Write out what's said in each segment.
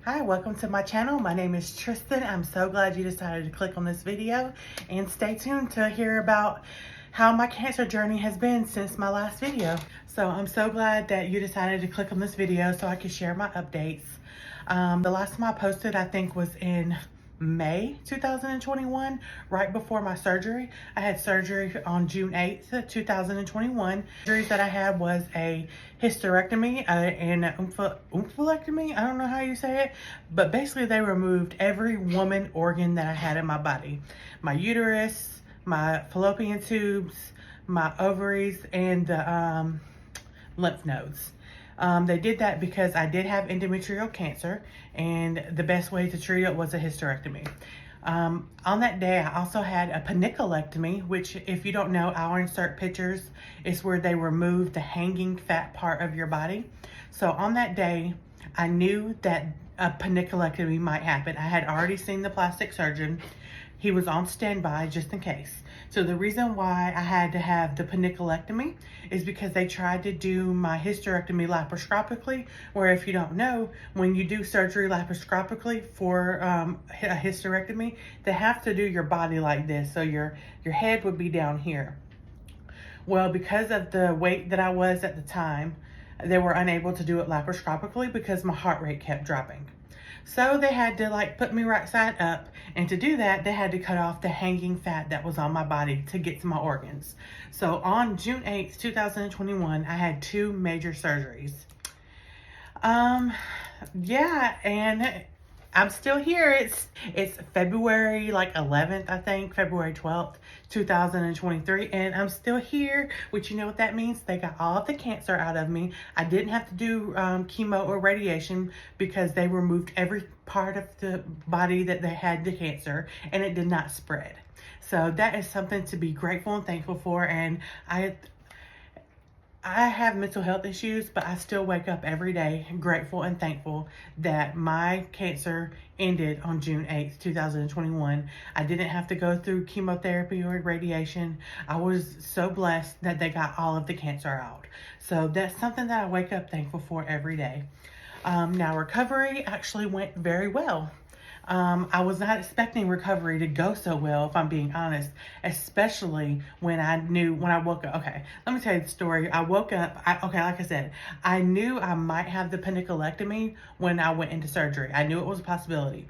Hi, welcome to my channel. My name is Tristan. I'm so glad you decided to click on this video and stay tuned to hear about how my cancer journey has been since my last video. So I'm so glad that you decided to click on this video so I could share my updates. The last time I posted, I think, was in May 2021, right before my surgery. I had surgery on June 8th, 2021. Surgeries that I had was a hysterectomy and an oophorectomy. I don't know how you say it, but basically they removed every woman organ that I had in my body. My uterus, my fallopian tubes, my ovaries, and the lymph nodes. They did that because I did have endometrial cancer, and the best way to treat it was a hysterectomy. On that day, I also had a panniculectomy, which, if you don't know, I'll insert pictures. It's where they remove the hanging fat part of your body. So on that day, I knew that a panniculectomy might happen. I had already seen the plastic surgeon. He was on standby just in case. So the reason why I had to have the panniculectomy is because they tried to do my hysterectomy laparoscopically, where, if you don't know, when you do surgery laparoscopically for a hysterectomy, they have to do your body like this. So your head would be down here. Well, because of the weight that I was at the time, they were unable to do it laparoscopically because my heart rate kept dropping. So they had to put me right side up, and to do that, they had to cut off the hanging fat that was on my body to get to my organs. So on June 8th, 2021, I had two major surgeries. Yeah, and I'm still here. It's February 11th, I think, February 12th, 2023, and I'm still here, which, you know what that means? They got all of the cancer out of me. I didn't have to do chemo or radiation because they removed every part of the body that they had the cancer, and it did not spread. So that is something to be grateful and thankful for, and I have mental health issues, but I still wake up every day grateful and thankful that my cancer ended on June 8th, 2021. I didn't have to go through chemotherapy or radiation. I was so blessed that they got all of the cancer out. So that's something that I wake up thankful for every day. Now, recovery actually went very well. I was not expecting recovery to go so well, if I'm being honest, especially when I woke up. Okay, let me tell you the story. I woke up, like I said, I knew I might have the panniculectomy when I went into surgery. I knew it was a possibility.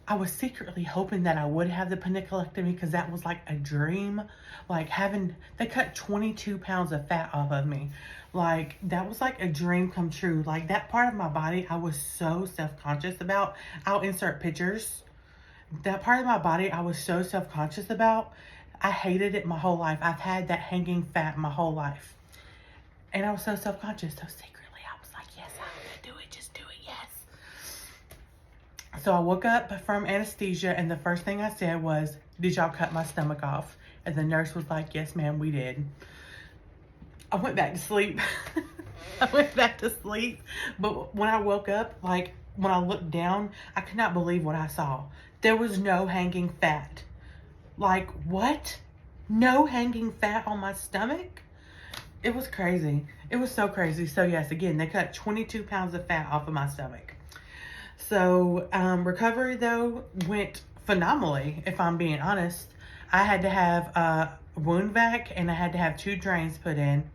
I was secretly hoping that I would have the panniculectomy because that was like a dream. They cut 22 pounds of fat off of me. That was like a dream come true. That part of my body I was so self-conscious about. I'll insert pictures. That part of my body I was so self-conscious about. I hated it my whole life. I've had that hanging fat my whole life. And I was so self-conscious. So secretly I was like, yes, I'm gonna do it. Just do it, yes. So I woke up from anesthesia, and the first thing I said was, did y'all cut my stomach off? And the nurse was like, yes, ma'am, we did. I went back to sleep. But when I woke up, when I looked down, I could not believe what I saw. There was no hanging fat. What? No hanging fat on my stomach? It was crazy. It was so crazy. So yes, again, they cut 22 pounds of fat off of my stomach. So recovery, though, went phenomenally, if I'm being honest. I had to have a wound vac, and I had to have 2 drains put in.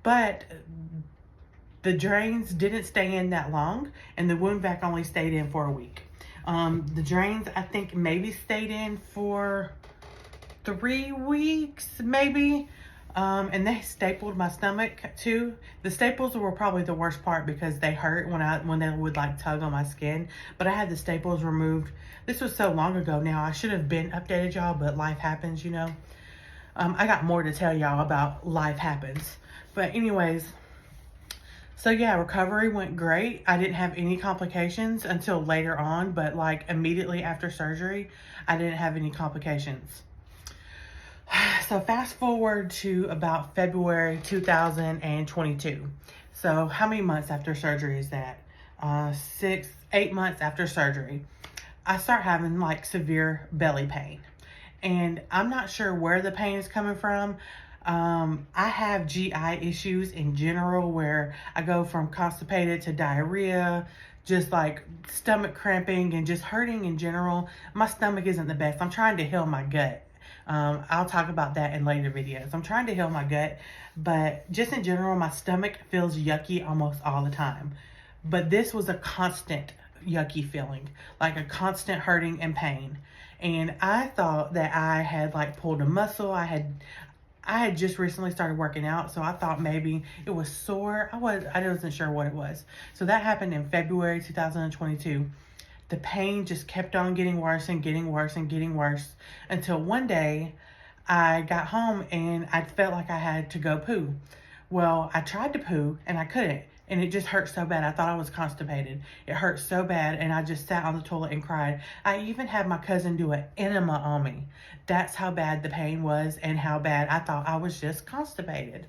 But the drains didn't stay in that long, and the wound vac only stayed in for a week. The drains, I think, maybe stayed in for 3 weeks, maybe. And they stapled my stomach too. The staples were probably the worst part because they hurt when they would tug on my skin. But I had the staples removed. This was so long ago now. I should have been updated y'all, but life happens, you know. I got more to tell y'all about life happens. But anyways, so yeah, recovery went great. I didn't have any complications until later on, but immediately after surgery, I didn't have any complications. So fast forward to about February 2022. So how many months after surgery is that? 8 months after surgery, I start having severe belly pain. And I'm not sure where the pain is coming from. I have GI issues in general, where I go from constipated to diarrhea just like stomach cramping and just hurting in general. My stomach isn't the best. I'm trying to heal my gut. I'll talk about that in later videos. I'm trying to heal my gut, but just in general, my stomach feels yucky almost all the time. But this was a constant yucky feeling, like a constant hurting and pain. And I thought that I had like pulled a muscle. I had just recently started working out, so I thought maybe it was sore. I wasn't sure what it was. So that happened in February 2022. The pain just kept on getting worse and getting worse and getting worse until one day I got home and I felt like I had to go poo. Well, I tried to poo and I couldn't. And it just hurt so bad. I thought I was constipated. It hurt so bad, and I just sat on the toilet and cried. I even had my cousin do an enema on me. That's how bad the pain was and how bad I thought I was just constipated.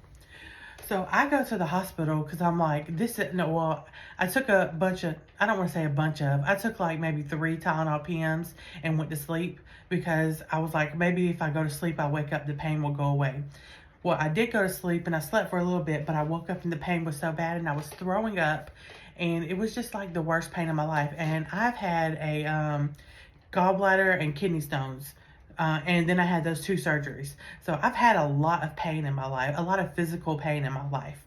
So I go to the hospital because I'm like, I took a bunch of, I don't want to say a bunch of, I took like maybe 3 Tylenol PMs and went to sleep because I was like, maybe if I go to sleep, I wake up, the pain will go away. Well, I did go to sleep and I slept for a little bit, but I woke up and the pain was so bad and I was throwing up, and it was just like the worst pain of my life. And I've had a gallbladder and kidney stones. And then I had those 2 surgeries. So I've had a lot of pain in my life, a lot of physical pain in my life.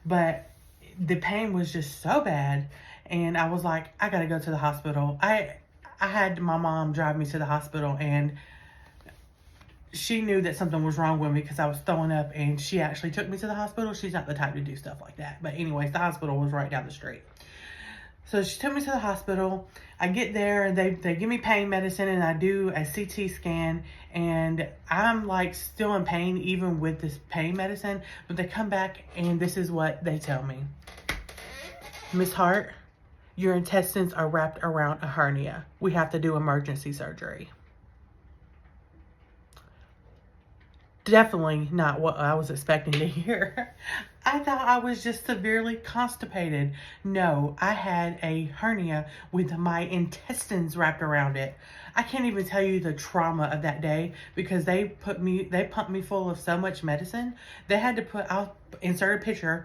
But the pain was just so bad. And I was like, I gotta go to the hospital. I had my mom drive me to the hospital, and she knew that something was wrong with me because I was throwing up, and she actually took me to the hospital. She's not the type to do stuff like that. But anyways, the hospital was right down the street. So she took me to the hospital. I get there and they give me pain medicine, and I do a CT scan, and I'm like still in pain even with this pain medicine. But they come back and this is what they tell me. Miss Hart, your intestines are wrapped around a hernia. We have to do emergency surgery. Definitely not what I was expecting to hear. I thought I was just severely constipated. No, I had a hernia with my intestines wrapped around it. I can't even tell you the trauma of that day because they pumped me full of so much medicine. They had to put, I'll insert a picture.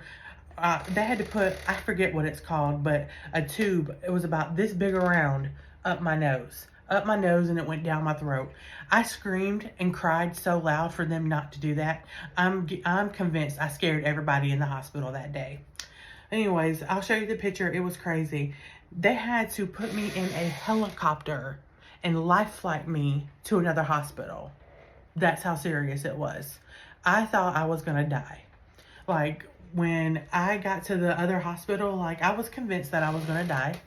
They had to put, I forget what it's called, but a tube, it was about this big around, up my nose, and it went down my throat. I screamed and cried so loud for them not to do that. I'm convinced I scared everybody in the hospital that day. Anyways, I'll show you the picture. It was crazy. They had to put me in a helicopter and life flight me to another hospital. That's how serious it was. I thought I was gonna die. Like, when I got to the other hospital, like, I was convinced that I was gonna die.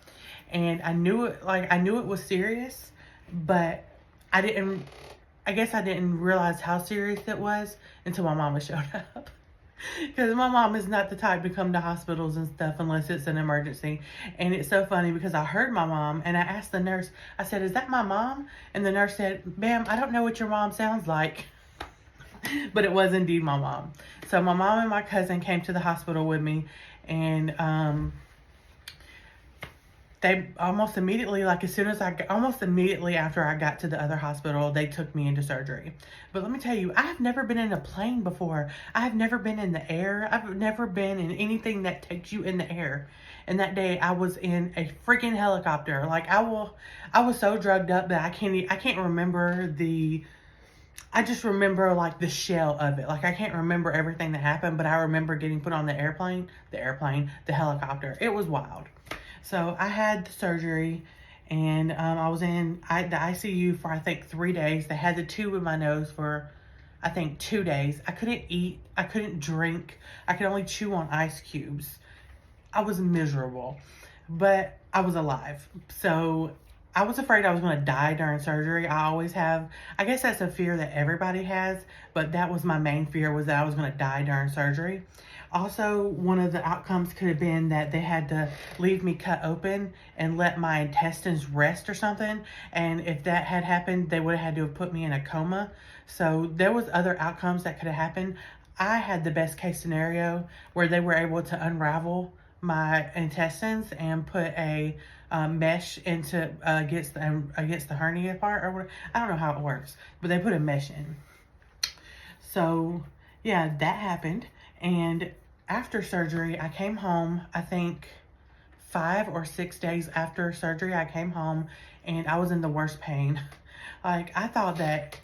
And I knew it was serious, but I guess I didn't realize how serious it was until my mama showed up. Because my mom is not the type to come to hospitals and stuff unless it's an emergency. And it's so funny because I heard my mom and I asked the nurse, I said, "Is that my mom?" And the nurse said, "Ma'am, I don't know what your mom sounds like." But it was indeed my mom. So my mom and my cousin came to the hospital with me, and they almost immediately after I got to the other hospital, they took me into surgery. But let me tell you, I've never been in a plane before. I've never been in the air. I've never been in anything that takes you in the air. And that day I was in a freaking helicopter. Like, I was so drugged up that I can't remember I just remember like the shell of it. Like, I can't remember everything that happened, but I remember getting put on the helicopter. It was wild. So I had the surgery, and I was in the ICU for I think 3 days. They had the tube in my nose for I think 2 days. I couldn't eat. I couldn't drink. I could only chew on ice cubes. I was miserable, but I was alive. So I was afraid I was going to die during surgery. I guess that's a fear that everybody has, but that was my main fear, was that I was going to die during surgery. Also, one of the outcomes could have been that they had to leave me cut open and let my intestines rest or something. And if that had happened, they would have had to have put me in a coma. So there was other outcomes that could have happened. I had the best case scenario where they were able to unravel my intestines and put a mesh into against the hernia part, or whatever. I don't know how it works, but they put a mesh in. So yeah, that happened. And after surgery, I came home, I think 5 or 6 days after surgery, I came home and I was in the worst pain. Like, I thought that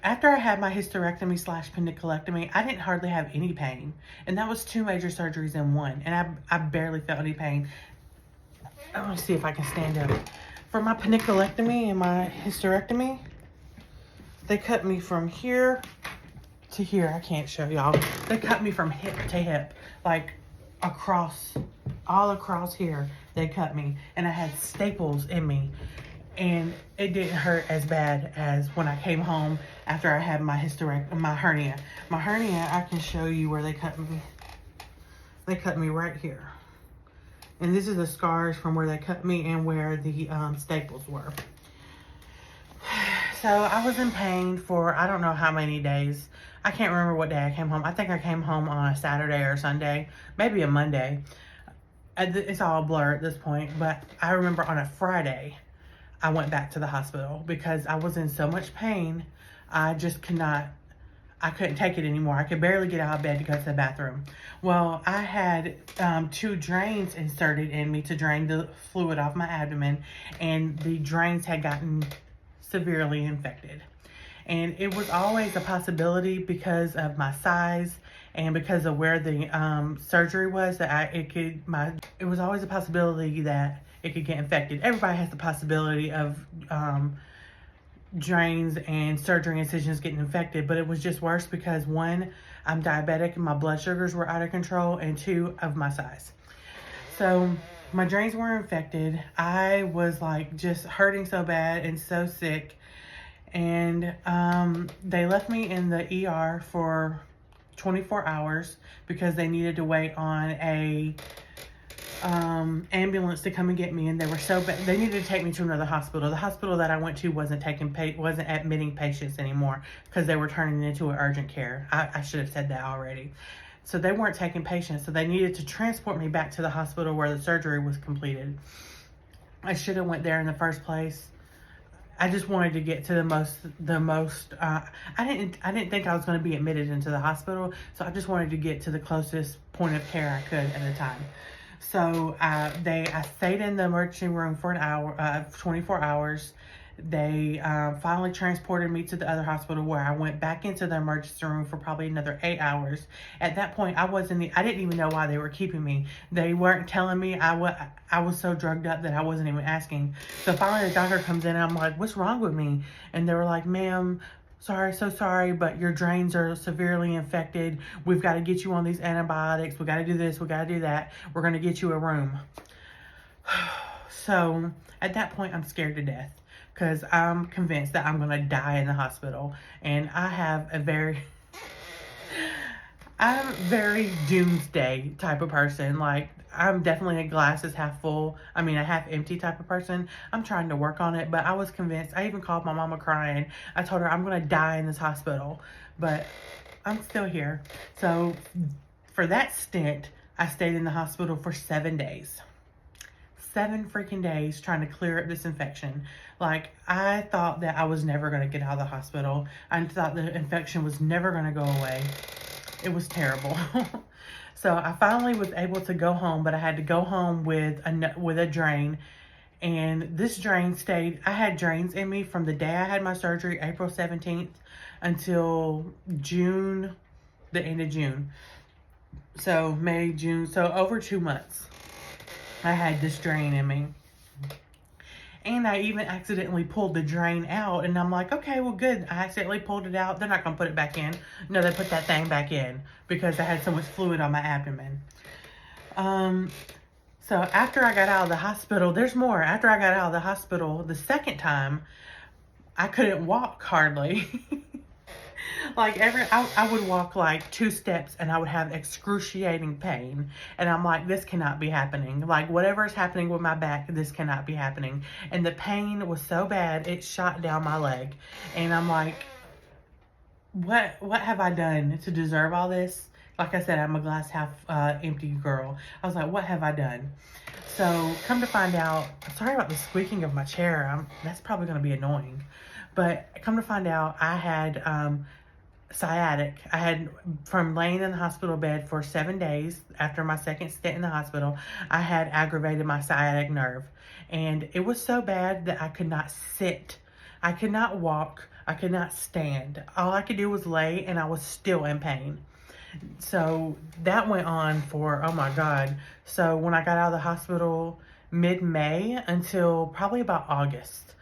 after I had my hysterectomy / panniculectomy, I didn't hardly have any pain. And that was 2 major surgeries in one. And I barely felt any pain. I want to see if I can stand up. For my panniculectomy and my hysterectomy, they cut me from here to here. I can't show y'all. They cut me from hip to hip. Like, across, all across here, they cut me. And I had staples in me. And it didn't hurt as bad as when I came home after I had my hernia. My hernia, I can show you where they cut me. They cut me right here. And this is the scars from where they cut me and where the staples were. So I was in pain for I don't know how many days. I can't remember what day I came home. I think I came home on a Saturday or Sunday, maybe a Monday. It's all a blur at this point, but I remember on a Friday, I went back to the hospital because I was in so much pain. I just I couldn't take it anymore. I could barely get out of bed to go to the bathroom. Well, I had 2 drains inserted in me to drain the fluid off my abdomen, and the drains had gotten severely infected. And it was always a possibility because of my size and because of where the surgery was that it was always a possibility that it could get infected. Everybody has the possibility of drains and surgery incisions getting infected, but it was just worse because 1, I'm diabetic and my blood sugars were out of control, and 2, of my size. So my drains were infected. I was like just hurting so bad and so sick, and they left me in the ER for 24 hours because they needed to wait on a ambulance to come and get me, and they were so bad. They needed to take me to another hospital. The hospital that I went to wasn't admitting patients anymore because they were turning into an urgent care. I should have said that already. So they weren't taking patients, so they needed to transport me back to the hospital where the surgery was completed. I should have went there in the first place. I just wanted to get to the most. I didn't think I was going to be admitted into the hospital, so I just wanted to get to the closest point of care I could at the time. So I stayed in the emergency room for 24 hours. They finally transported me to the other hospital where I went back into the emergency room for probably another 8 hours. At that point, I didn't even know why they were keeping me. They weren't telling me. I was so drugged up that I wasn't even asking. So finally the doctor comes in and I'm like, what's wrong with me? And they were like, ma'am, so sorry, but your drains are severely infected. We've got to get you on these antibiotics. We got to do this. We got to do that. We're going to get you a room. So at that point, I'm scared to death because I'm convinced that I'm going to die in the hospital. And I'm a very doomsday type of person. Like, I'm definitely a glass is half full. I mean, a half empty type of person. I'm trying to work on it, but I was convinced. I even called my mama crying. I told her I'm going to die in this hospital, but I'm still here. So for that stint, I stayed in the hospital for 7 days. 7 freaking days trying to clear up this infection. Like, I thought that I was never going to get out of the hospital. I thought the infection was never going to go away. It was terrible. So I finally was able to go home, but I had to go home with a drain. And this drain stayed. I had drains in me from the day I had my surgery, April 17th, until June, the end of June. So May, June, so over 2 months. I had this drain in me. And I even accidentally pulled the drain out. And I'm like, okay, well, good. I accidentally pulled it out. They're not going to put it back in. No, they put that thing back in because I had so much fluid on my abdomen. So after I got out of the hospital, there's more. After I got out of the hospital, the second time, I couldn't walk hardly. Like I would walk like 2 steps and I would have excruciating pain. And I'm like, this cannot be happening. Like, whatever is happening with my back, this cannot be happening. And the pain was so bad, it shot down my leg. And I'm like, what have I done to deserve all this? Like I said, I'm a glass half empty girl. I was like, what have I done? So come to find out, sorry about the squeaking of my chair. That's probably going to be annoying. But come to find out, I had sciatic. I had, from laying in the hospital bed for 7 days after my second stint in the hospital, I had aggravated my sciatic nerve. And it was so bad that I could not sit. I could not walk. I could not stand. All I could do was lay, and I was still in pain. So that went on for, oh my God. So when I got out of the hospital mid-May until probably about August,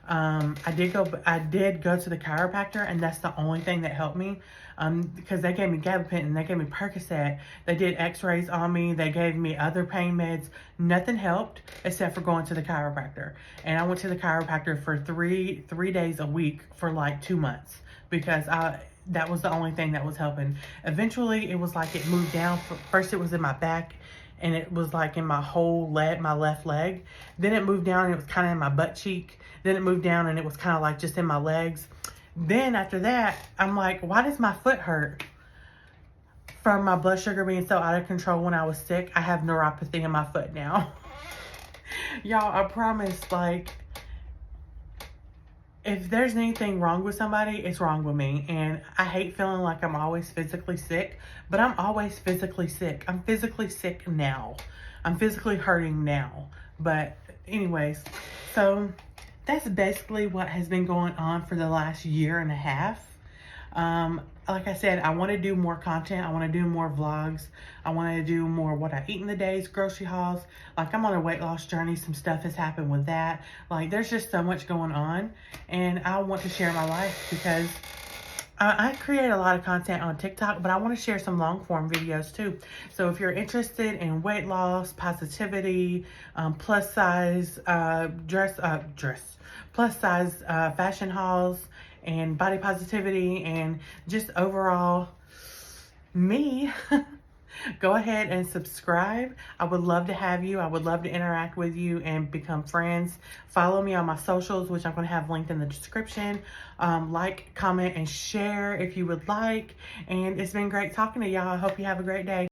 I did go to the chiropractor, and that's the only thing that helped me, because they gave me gabapentin, they gave me Percocet, they did x-rays on me, they gave me other pain meds. Nothing helped except for going to the chiropractor. And I went to the chiropractor for three days a week for like 2 months, because that was the only thing that was helping. Eventually, it was like it moved down. First, it was in my back, and it was like in my whole leg, my left leg. Then it moved down, and it was kind of in my butt cheek. Then it moved down, and it was kind of like just in my legs. Then after that, I'm like, why does my foot hurt? From my blood sugar being so out of control when I was sick, I have neuropathy in my foot now. Y'all, I promise, like, if there's anything wrong with somebody, it's wrong with me. And I hate feeling like I'm always physically sick, but I'm always physically sick. I'm physically sick now. I'm physically hurting now. But anyways, so that's basically what has been going on for the last year and a half. Like I said, I want to do more content. I want to do more vlogs. I want to do more what I eat in the days, grocery hauls. Like, I'm on a weight loss journey. Some stuff has happened with that. Like, there's just so much going on, and I want to share my life, because I create a lot of content on TikTok, but I want to share some long form videos too. So if you're interested in weight loss, positivity, plus size plus size fashion hauls, and body positivity, and just overall me, go ahead and subscribe. I would love to have you. I would love to interact with you and become friends. Follow me on my socials, which I'm going to have linked in the description. Like, comment, and share if you would like. And it's been great talking to y'all. I hope you have a great day.